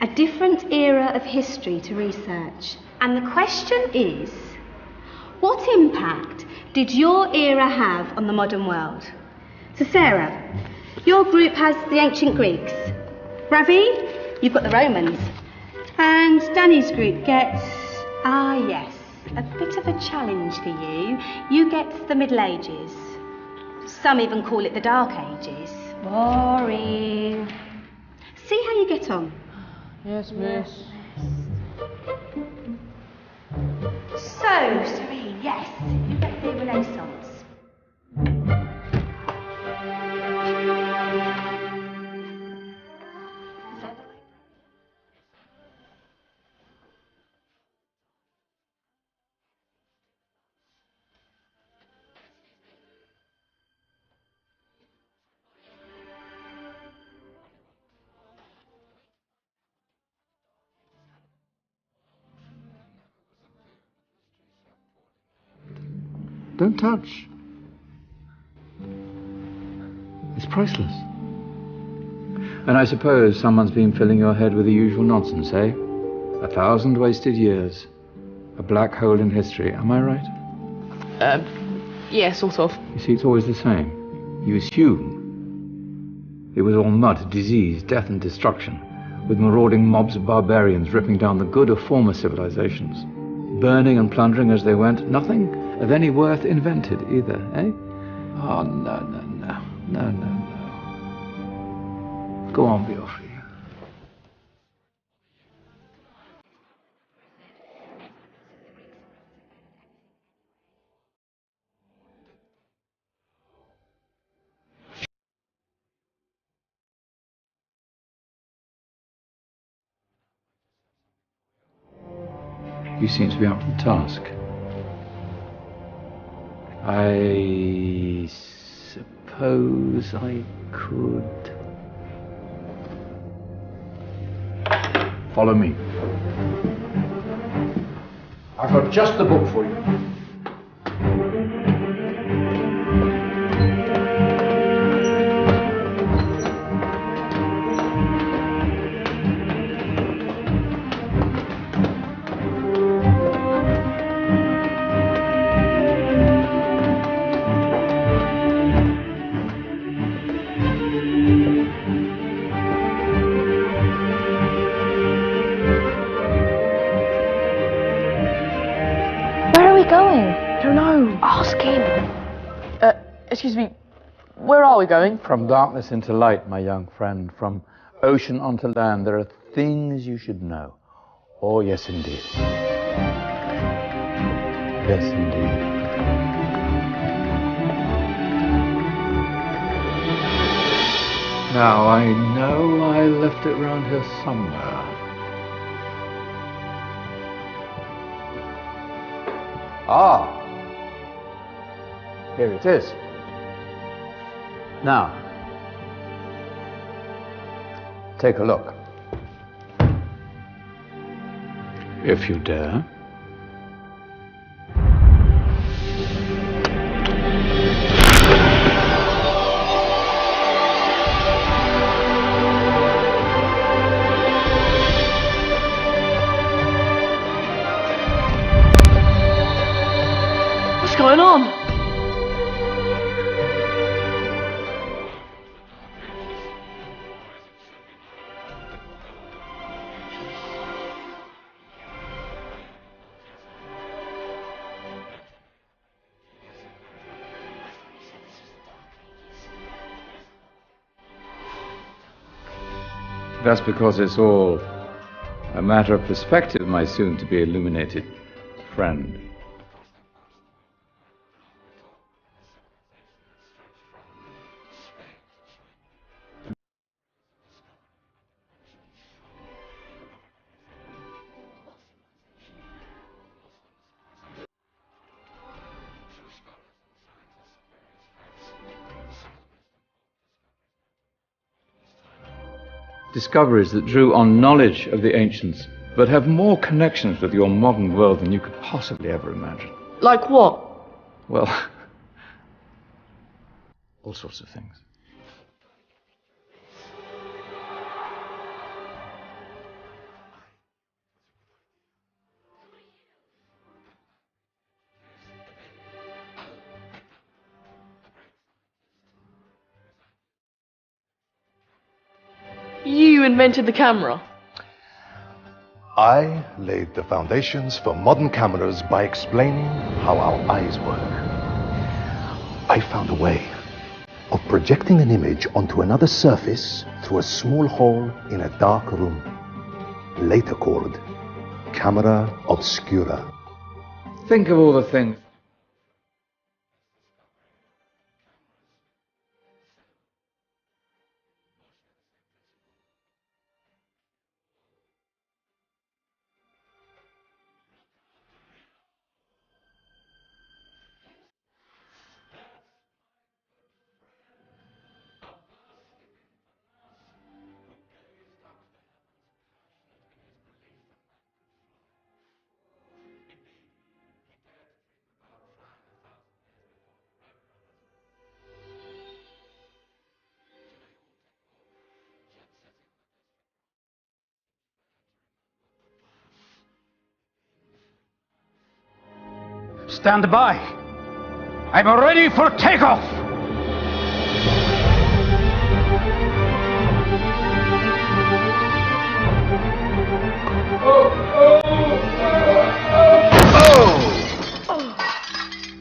a different era of history to research. And the question is, what impact did your era have on the modern world? So Sarah, your group has the ancient Greeks. Ravi, you've got the Romans. And Danny's group gets, yes, a bit of a challenge for you. You get the Middle Ages. Some even call it the Dark Ages. Boring. See how you get on. Yes, miss. So, Serene, yes, you get the Renaissance. Don't touch. It's priceless. And I suppose someone's been filling your head with the usual nonsense, eh? 1,000 wasted years. A black hole in history, am I right? Yeah, sort of. You see, it's always the same. You assume it was all mud, disease, death and destruction, with marauding mobs of barbarians ripping down the good of former civilizations, burning and plundering as they went. Nothing of any worth invented either, eh? Oh, no. Go on, be off with you. You seem to be up to the task. I suppose I could... Follow me. I've got just the book for you. Ask him. Excuse me, where are we going? From darkness into light, my young friend. From ocean onto land. There are things you should know. Oh, yes, indeed. Yes, indeed. Now, I know I left it round here somewhere. Ah! Here it is. Now, take a look. If you dare. What's going on? That's because it's all a matter of perspective, my soon-to-be illuminated friend. Discoveries that drew on knowledge of the ancients, but have more connections with your modern world than you could possibly ever imagine. Like what? Well, all sorts of things. You invented the camera. I laid the foundations for modern cameras by explaining how our eyes work. I found a way of projecting an image onto another surface through a small hole in a dark room, later called camera obscura. Think of all the things. Stand by. I'm ready for takeoff.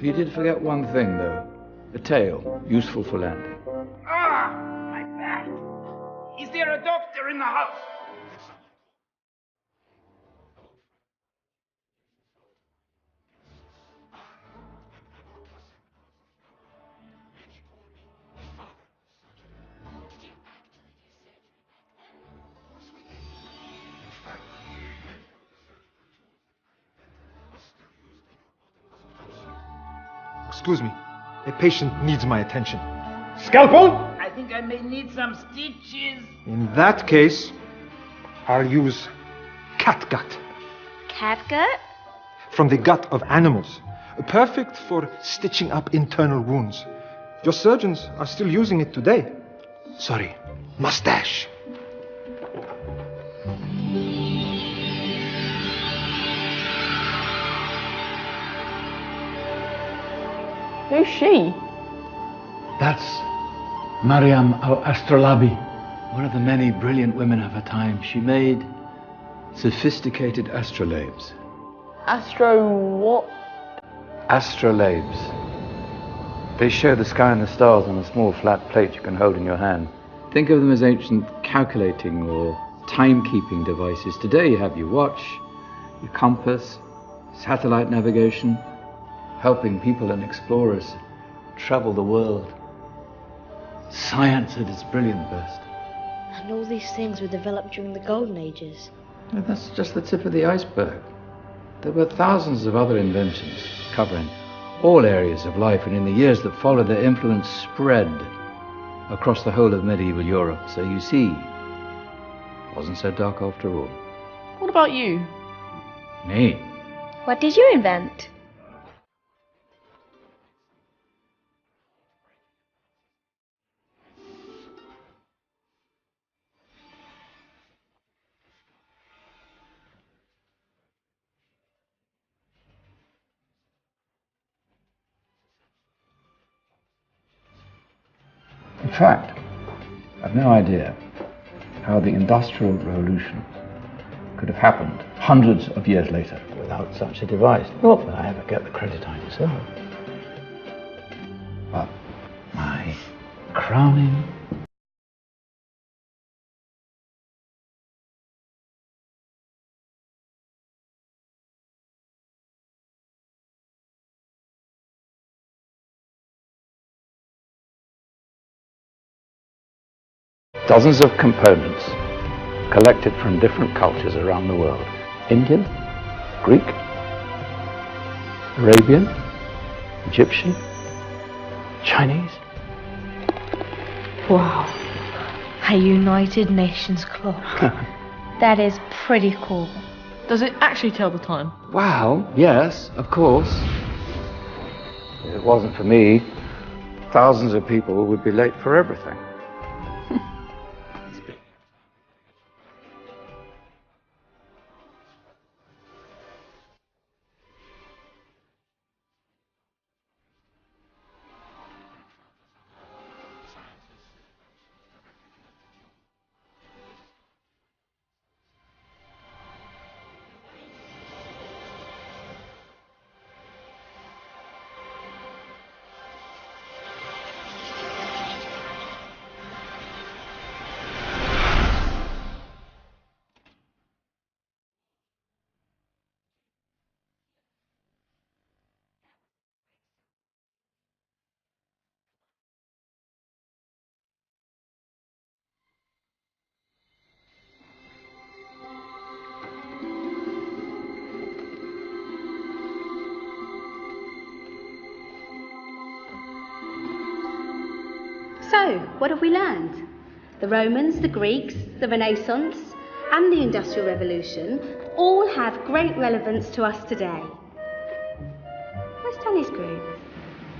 You did forget one thing, though. The tail, useful for landing. Ah, my back. Is there a doctor in the house? Excuse me, a patient needs my attention. Scalpel? I think I may need some stitches. In that case, I'll use catgut. Catgut? From the gut of animals. Perfect for stitching up internal wounds. Your surgeons are still using it today. Sorry, mustache. Who's she? That's Mariam al-Astrolabi, one of the many brilliant women of her time. She made sophisticated astrolabes. Astro what? Astrolabes. They show the sky and the stars on a small flat plate you can hold in your hand. Think of them as ancient calculating or timekeeping devices. Today you have your watch, your compass, satellite navigation, helping people and explorers travel the world. Science at its brilliant best. And all these things were developed during the Golden Ages. And that's just the tip of the iceberg. There were thousands of other inventions covering all areas of life, and in the years that followed, their influence spread across the whole of medieval Europe. So you see, it wasn't so dark after all. What about you? Me? What did you invent? In fact, I've no idea how the Industrial Revolution could have happened hundreds of years later without such a device. Not that I ever get the credit I deserve. But my crowning dozens of components collected from different cultures around the world. Indian, Greek, Arabian, Egyptian, Chinese. Wow. A United Nations clock. That is pretty cool. Does it actually tell the time? Wow, yes, of course. If it wasn't for me, thousands of people would be late for everything. So, what have we learned? The Romans, the Greeks, the Renaissance, and the Industrial Revolution all have great relevance to us today. Where's Danny's group?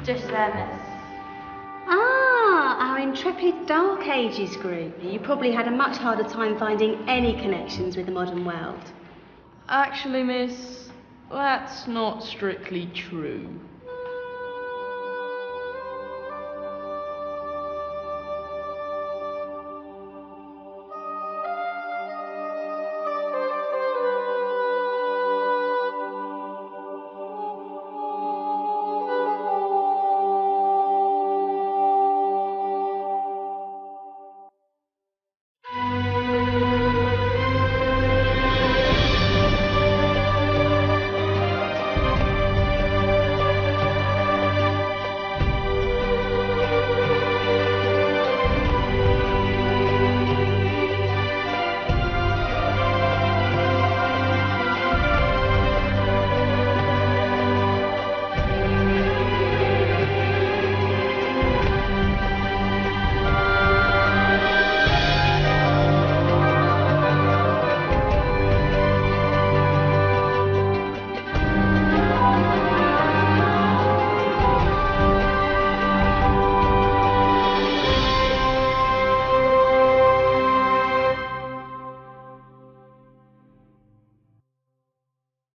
Just there, miss. Ah, our intrepid Dark Ages group. You probably had a much harder time finding any connections with the modern world. Actually, miss, that's not strictly true.